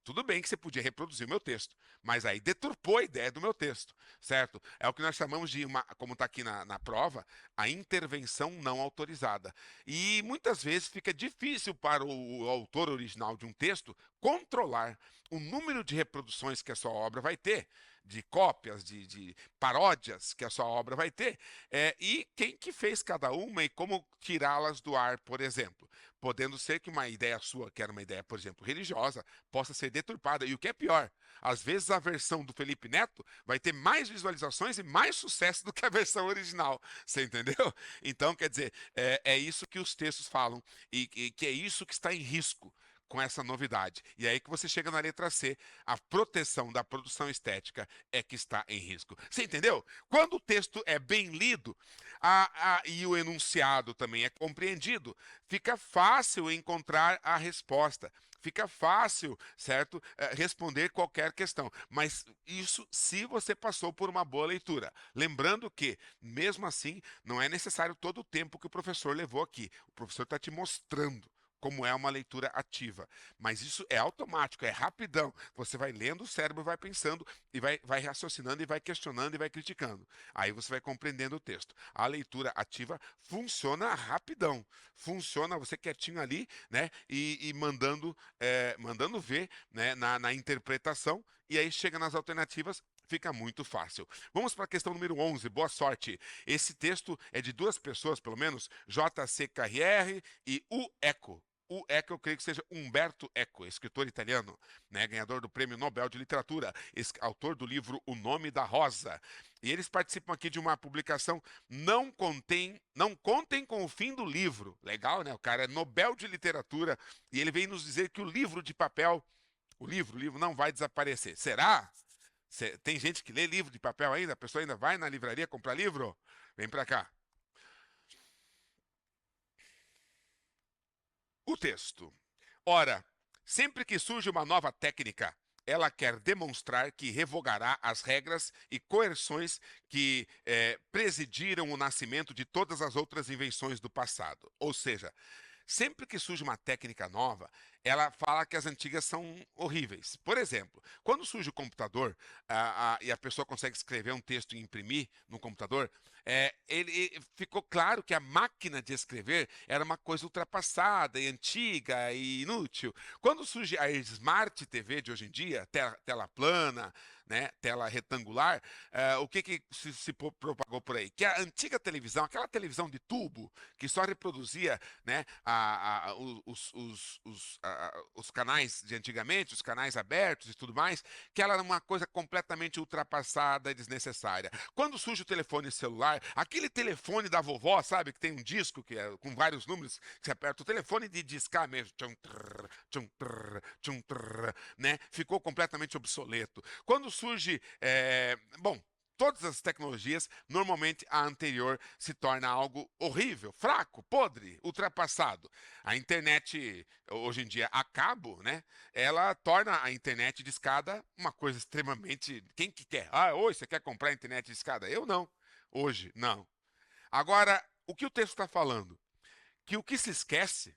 Tudo bem que você podia reproduzir o meu texto, mas aí deturpou a ideia do meu texto, certo? É o que nós chamamos de, como está aqui na prova, a intervenção não autorizada. E muitas vezes fica difícil para o autor original de um texto controlar o número de reproduções que a sua obra vai ter, de cópias, de paródias que a sua obra vai ter, e quem que fez cada uma e como tirá-las do ar, por exemplo. Podendo ser que uma ideia sua, que era uma ideia, por exemplo, religiosa, possa ser deturpada. E o que é pior, às vezes a versão do Felipe Neto vai ter mais visualizações e mais sucesso do que a versão original. Você entendeu? Então, quer dizer, é isso que os textos falam e que é isso que está em risco com essa novidade. E aí que você chega na letra C, a proteção da produção estética é que está em risco. Você entendeu? Quando o texto é bem lido e o enunciado também é compreendido, fica fácil encontrar a resposta. Fica fácil, certo? Responder qualquer questão. Mas isso se você passou por uma boa leitura. Lembrando que, mesmo assim, não é necessário todo o tempo que o professor levou aqui. O professor está te mostrando como é uma leitura ativa. Mas isso é automático, é rapidão. Você vai lendo, o cérebro vai pensando e vai raciocinando e vai questionando e vai criticando. Aí você vai compreendendo o texto. A leitura ativa funciona rapidão. Funciona você quietinho ali, né? E mandando ver, né, na interpretação. E aí chega nas alternativas, fica muito fácil. Vamos para a questão número 11. Boa sorte. Esse texto é de duas pessoas, pelo menos, J.C. Carriere e U. Eco. O Eco, eu creio que seja Umberto Eco, escritor italiano, né, ganhador do Prêmio Nobel de Literatura, autor do livro O Nome da Rosa. E eles participam aqui de uma publicação Não Contem com o Fim do Livro. Legal, né? O cara é Nobel de Literatura e ele vem nos dizer que o livro de papel, o livro não vai desaparecer. Será? Tem gente que lê livro de papel ainda? A pessoa ainda vai na livraria comprar livro? Vem para cá. O texto. Ora, sempre que surge uma nova técnica, ela quer demonstrar que revogará as regras e coerções que presidiram o nascimento de todas as outras invenções do passado. Ou seja, Sempre que surge uma técnica nova, ela fala que as antigas são horríveis. Por exemplo, quando surge o computador e a pessoa consegue escrever um texto e imprimir no computador, ficou claro que a máquina de escrever era uma coisa ultrapassada e antiga e inútil. Quando surge a Smart TV de hoje em dia, tela plana, né, tela retangular, o que se propagou por aí? Que a antiga televisão, aquela televisão de tubo que só reproduzia, né, os canais de antigamente, os canais abertos e tudo mais, que ela era uma coisa completamente ultrapassada e desnecessária. Quando surge o telefone celular, aquele telefone da vovó, sabe, que tem um disco que é com vários números, que você aperta o telefone de discar mesmo, tchum, trrr, né, ficou completamente obsoleto. Quando surge, bom, todas as tecnologias, normalmente a anterior se torna algo horrível, fraco, podre, ultrapassado. A internet, hoje em dia, a cabo, né? Ela torna a internet de escada uma coisa extremamente. Quem que quer? Ah, hoje você quer comprar a internet de escada? Eu não. Hoje, não. Agora, o que o texto está falando? Que o que se esquece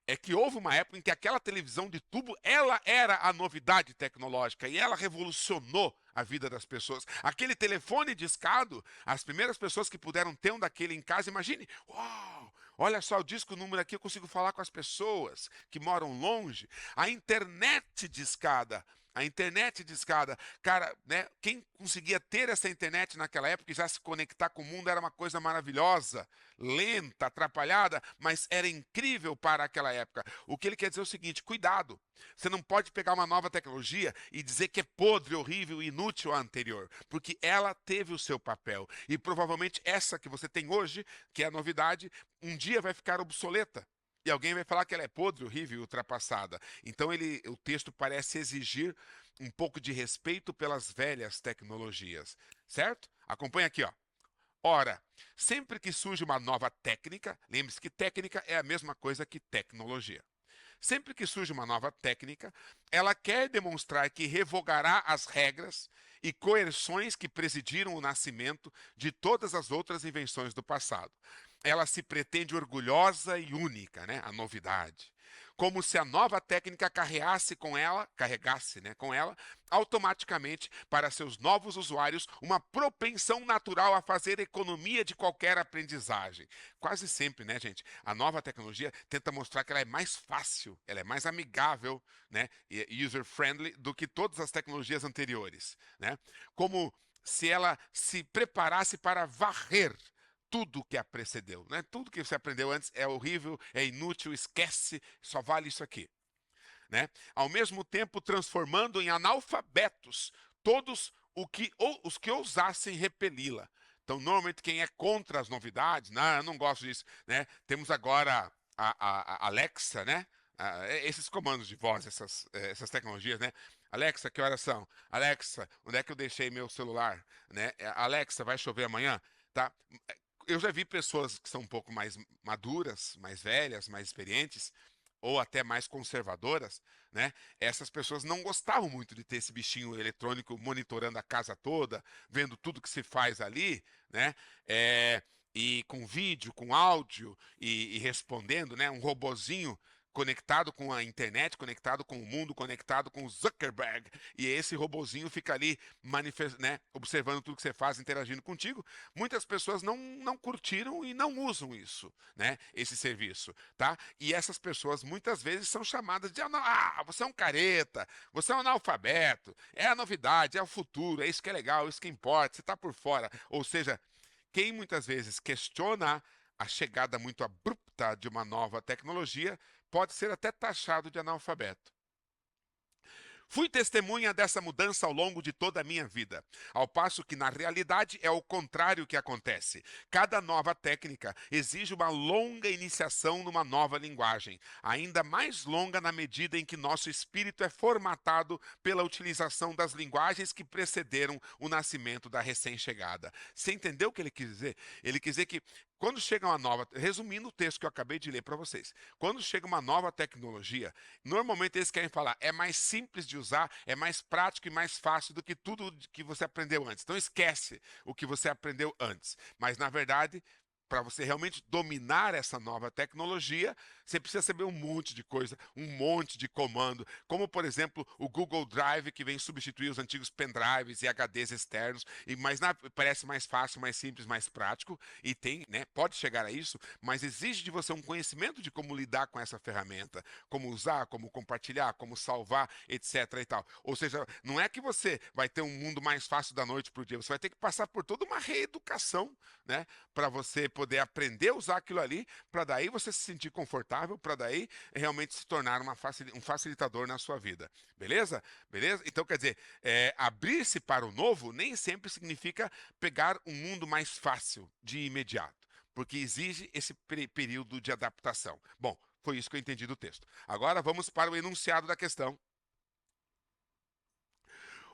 é que houve uma época em que aquela televisão de tubo, ela era a novidade tecnológica e ela revolucionou a vida das pessoas. Aquele telefone discado, as primeiras pessoas que puderam ter um daquele em casa, imagine, uau, olha só, eu disco o número aqui, eu consigo falar com as pessoas que moram longe. A internet discada, cara, né? Quem conseguia ter essa internet naquela época e já se conectar com o mundo era uma coisa maravilhosa, lenta, atrapalhada, mas era incrível para aquela época. O que ele quer dizer é o seguinte: cuidado. Você não pode pegar uma nova tecnologia e dizer que é podre, horrível e inútil a anterior, porque ela teve o seu papel. E provavelmente essa que você tem hoje, que é a novidade, um dia vai ficar obsoleta. E alguém vai falar que ela é podre, horrível e ultrapassada. Então o texto parece exigir um pouco de respeito pelas velhas tecnologias, certo? Acompanha aqui, ó. Ora, sempre que surge uma nova técnica, lembre-se que técnica é a mesma coisa que tecnologia. Sempre que surge uma nova técnica, ela quer demonstrar que revogará as regras e coerções que presidiram o nascimento de todas as outras invenções do passado. Ela se pretende orgulhosa e única, né? A novidade. Como se a nova técnica carregasse, né, com ela, automaticamente para seus novos usuários uma propensão natural a fazer economia de qualquer aprendizagem. Quase sempre, né, gente? A nova tecnologia tenta mostrar que ela é mais fácil, ela é mais amigável, né, e user-friendly do que todas as tecnologias anteriores, né? Como se ela se preparasse para varrer tudo que a precedeu, né? Tudo que você aprendeu antes é horrível, é inútil, esquece, só vale isso aqui, né? Ao mesmo tempo transformando em analfabetos todos os que ousassem repeli-la. Então, normalmente quem é contra as novidades, não, eu não gosto disso, né? Temos agora a Alexa, né? Esses comandos de voz, essas tecnologias, né? Alexa, que horas são? Alexa, onde é que eu deixei meu celular? Né? Alexa, vai chover amanhã? Tá? Eu já vi pessoas que são um pouco mais maduras, mais velhas, mais experientes, ou até mais conservadoras, né? Essas pessoas não gostavam muito de ter esse bichinho eletrônico monitorando a casa toda, vendo tudo que se faz ali, né? E com vídeo, com áudio e respondendo, né? Um robozinho conectado com a internet, conectado com o mundo, conectado com o Zuckerberg. E esse robozinho fica ali né, observando tudo que você faz, interagindo contigo. Muitas pessoas não curtiram e não usam isso, né? Esse serviço, tá? E essas pessoas muitas vezes são chamadas de você é um careta, você é um analfabeto, é a novidade, é o futuro, é isso que é legal, é isso que importa, você está por fora. Ou seja, quem muitas vezes questiona a chegada muito abrupta de uma nova tecnologia pode ser até taxado de analfabeto. Fui testemunha dessa mudança ao longo de toda a minha vida, ao passo que, na realidade, é o contrário que acontece. Cada nova técnica exige uma longa iniciação numa nova linguagem, ainda mais longa na medida em que nosso espírito é formatado pela utilização das linguagens que precederam o nascimento da recém-chegada. Você entendeu o que ele quis dizer? Ele quis dizer que quando chega uma nova, resumindo o texto que eu acabei de ler para vocês, quando chega uma nova tecnologia, normalmente eles querem falar, é mais simples de usar, é mais prático e mais fácil do que tudo que você aprendeu antes. Então esquece o que você aprendeu antes. Mas na verdade, para você realmente dominar essa nova tecnologia, você precisa saber um monte de coisa, um monte de comando, como por exemplo o Google Drive, que vem substituir os antigos pendrives e HDs externos, parece mais fácil, mais simples, mais prático, e tem, né, pode chegar a isso, mas exige de você um conhecimento de como lidar com essa ferramenta, como usar, como compartilhar, como salvar, etc. e tal. Ou seja, não é que você vai ter um mundo mais fácil da noite para o dia, você vai ter que passar por toda uma reeducação, né, para você poder aprender a usar aquilo ali, para daí você se sentir confortável, para daí realmente se tornar um facilitador na sua vida. Beleza? Beleza? Então, quer dizer, abrir-se para o novo nem sempre significa pegar um mundo mais fácil de imediato, porque exige esse período de adaptação. Bom, foi isso que eu entendi do texto. Agora vamos para o enunciado da questão.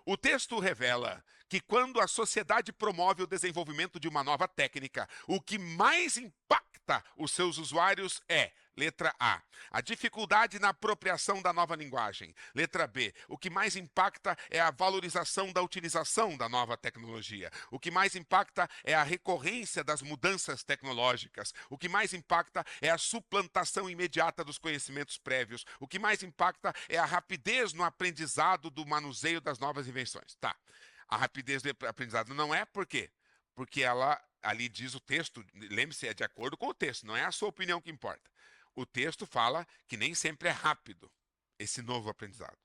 O texto revela que quando a sociedade promove o desenvolvimento de uma nova técnica, o que mais impacta os seus usuários é, letra A, a dificuldade na apropriação da nova linguagem. Letra B, o que mais impacta é a valorização da utilização da nova tecnologia. O que mais impacta é a recorrência das mudanças tecnológicas. O que mais impacta é a suplantação imediata dos conhecimentos prévios. O que mais impacta é a rapidez no aprendizado do manuseio das novas invenções. Tá. A rapidez do aprendizado não é por quê? Porque ela, ali diz o texto, lembre-se, é de acordo com o texto, não é a sua opinião que importa. O texto fala que nem sempre é rápido esse novo aprendizado.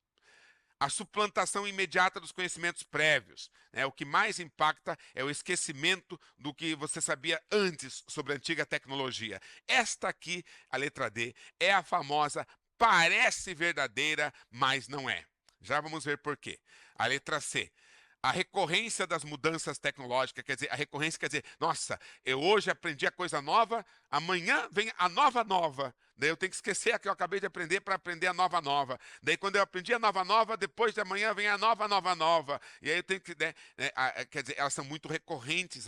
A suplantação imediata dos conhecimentos prévios, né? O que mais impacta é o esquecimento do que você sabia antes sobre a antiga tecnologia. Esta aqui, a letra D, é a famosa parece verdadeira, mas não é. Já vamos ver por quê. A letra C. A recorrência das mudanças tecnológicas, quer dizer, a recorrência quer dizer, nossa, eu hoje aprendi a coisa nova, amanhã vem a nova nova. Daí eu tenho que esquecer a que eu acabei de aprender para aprender a nova nova. Daí quando eu aprendi a nova nova, depois de amanhã vem a nova nova nova. E aí eu tenho que, quer dizer, elas são muito recorrentes,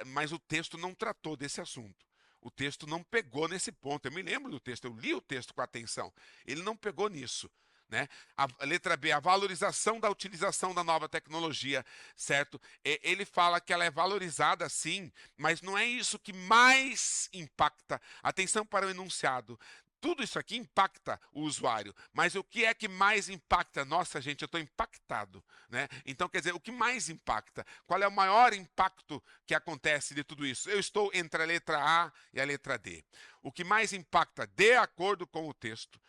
mas o texto não tratou desse assunto. O texto não pegou nesse ponto. Eu me lembro do texto, eu li o texto com atenção. Ele não pegou nisso. Né? A letra B, a valorização da utilização da nova tecnologia, certo? Ele fala que ela é valorizada sim, mas não é isso que mais impacta. Atenção para o enunciado. Tudo isso aqui impacta o usuário, mas o que é que mais impacta? Nossa, gente, eu estou impactado, né? Então, quer dizer, o que mais impacta? Qual é o maior impacto que acontece de tudo isso? Eu estou entre a letra A e a letra D. O que mais impacta, de acordo com o texto,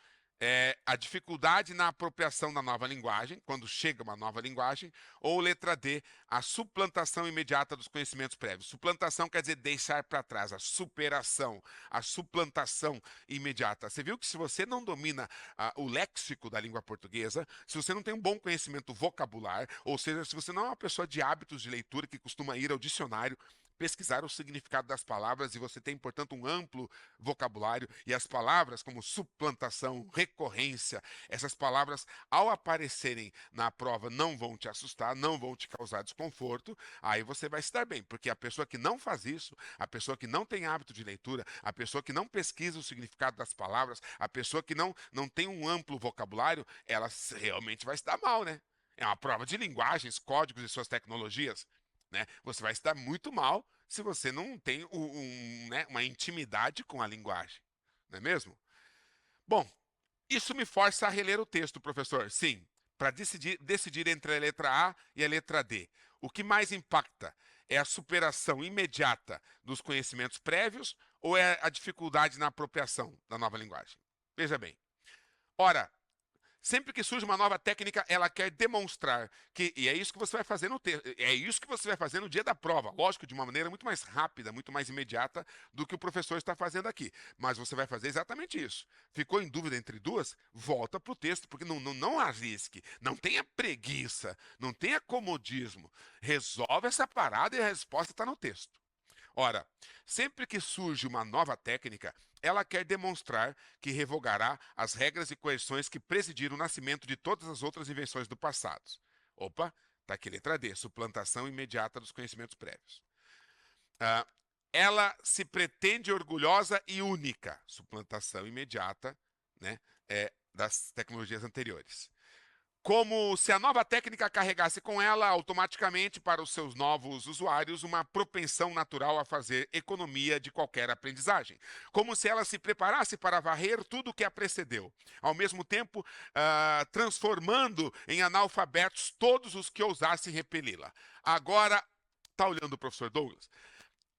é a dificuldade na apropriação da nova linguagem, quando chega uma nova linguagem, ou letra D, a suplantação imediata dos conhecimentos prévios. Suplantação quer dizer deixar para trás, a superação, a suplantação imediata. Você viu que se você não domina o léxico da língua portuguesa, se você não tem um bom conhecimento vocabular, ou seja, se você não é uma pessoa de hábitos de leitura que costuma ir ao dicionário, pesquisar o significado das palavras e você tem, portanto, um amplo vocabulário e as palavras como suplantação, recorrência, essas palavras, ao aparecerem na prova, não vão te assustar, não vão te causar desconforto, aí você vai se dar bem, porque a pessoa que não faz isso, a pessoa que não tem hábito de leitura, a pessoa que não pesquisa o significado das palavras, a pessoa que não tem um amplo vocabulário, ela realmente vai se dar mal, né? É uma prova de linguagens, códigos e suas tecnologias. Né? Você vai se dar muito mal se você não tem né, uma intimidade com a linguagem, não é mesmo? Bom, isso me força a reler o texto, professor. Sim, para decidir entre a letra A e a letra D. O que mais impacta é a superação imediata dos conhecimentos prévios ou é a dificuldade na apropriação da nova linguagem? Veja bem. Ora, sempre que surge uma nova técnica, ela quer demonstrar que, e é isso que você vai fazer é isso que você vai fazer no dia da prova, lógico, de uma maneira muito mais rápida, muito mais imediata do que o professor está fazendo aqui. Mas você vai fazer exatamente isso. Ficou em dúvida entre duas? Volta para o texto, porque não arrisque, não tenha preguiça, não tenha comodismo. Resolve essa parada e a resposta está no texto. Ora, sempre que surge uma nova técnica, ela quer demonstrar que revogará as regras e coerções que presidiram o nascimento de todas as outras invenções do passado. Opa, tá aqui letra D, suplantação imediata dos conhecimentos prévios. Ah, ela se pretende orgulhosa e única, suplantação imediata, né, das tecnologias anteriores. como se a nova técnica carregasse com ela automaticamente para os seus novos usuários uma propensão natural a fazer economia de qualquer aprendizagem, como se ela se preparasse para varrer tudo o que a precedeu, ao mesmo tempo transformando em analfabetos todos os que ousassem repeli-la. Agora, está olhando o professor Douglas?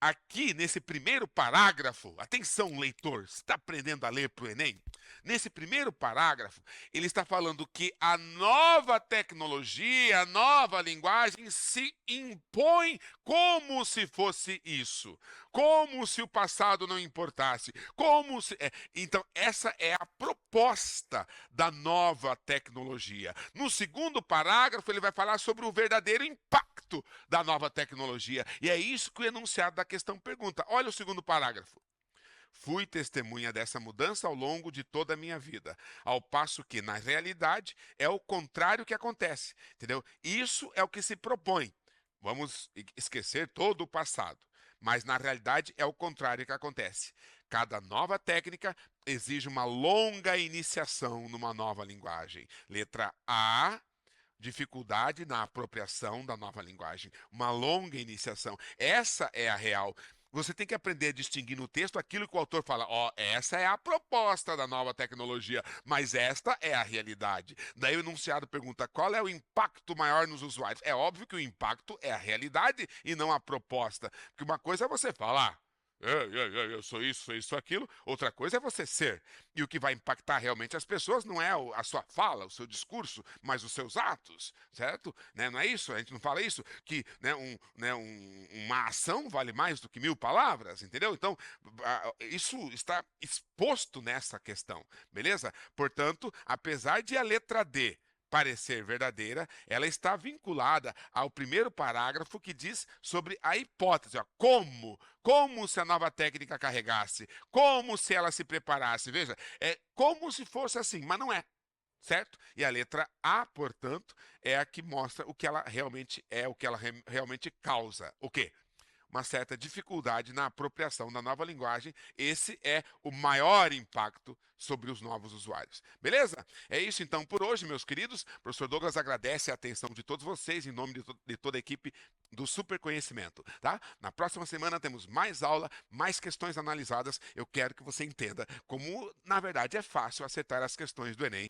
Aqui, nesse primeiro parágrafo, atenção, leitor, você está aprendendo a ler para o Enem? Nesse primeiro parágrafo, ele está falando que a nova tecnologia, a nova linguagem se impõe como se fosse isso, como se o passado não importasse, como se... Então, essa é a proposta da nova tecnologia. No segundo parágrafo, ele vai falar sobre o verdadeiro impacto da nova tecnologia, e é isso que o enunciado da questão pergunta. Olha o segundo parágrafo. Fui testemunha dessa mudança ao longo de toda a minha vida, ao passo que, na realidade, é o contrário que acontece, entendeu? Isso é o que se propõe. Vamos esquecer todo o passado, mas na realidade é o contrário que acontece. Cada nova técnica exige uma longa iniciação numa nova linguagem. Letra A, dificuldade na apropriação da nova linguagem, uma longa iniciação. Essa é a real. Você tem que aprender a distinguir no texto aquilo que o autor fala, ó, essa é a proposta da nova tecnologia, mas esta é a realidade. Daí o enunciado pergunta, qual é o impacto maior nos usuários? É óbvio que o impacto é a realidade e não a proposta. Porque uma coisa é você falar, eu sou isso, aquilo. Outra coisa é você ser. E o que vai impactar realmente as pessoas não é a sua fala, o seu discurso, mas os seus atos, certo? Né? Não é isso? A gente não fala isso? Que né, uma ação vale mais do que 1000 palavras, entendeu? Então, isso está exposto nessa questão, beleza? Portanto, apesar de a letra D parecer verdadeira, ela está vinculada ao primeiro parágrafo que diz sobre a hipótese. Ó, como se a nova técnica carregasse, como se ela se preparasse. Veja, é como se fosse assim, mas não é. Certo? E a letra A, portanto, é a que mostra o que ela realmente é, o que ela realmente causa. O quê? Uma certa dificuldade na apropriação da nova linguagem. Esse é o maior impacto sobre os novos usuários. Beleza? É isso então por hoje, meus queridos. O professor Douglas agradece a atenção de todos vocês em nome de toda a equipe do Super Conhecimento, tá? Na próxima semana temos mais aula, mais questões analisadas. Eu quero que você entenda como, na verdade, é fácil acertar as questões do Enem.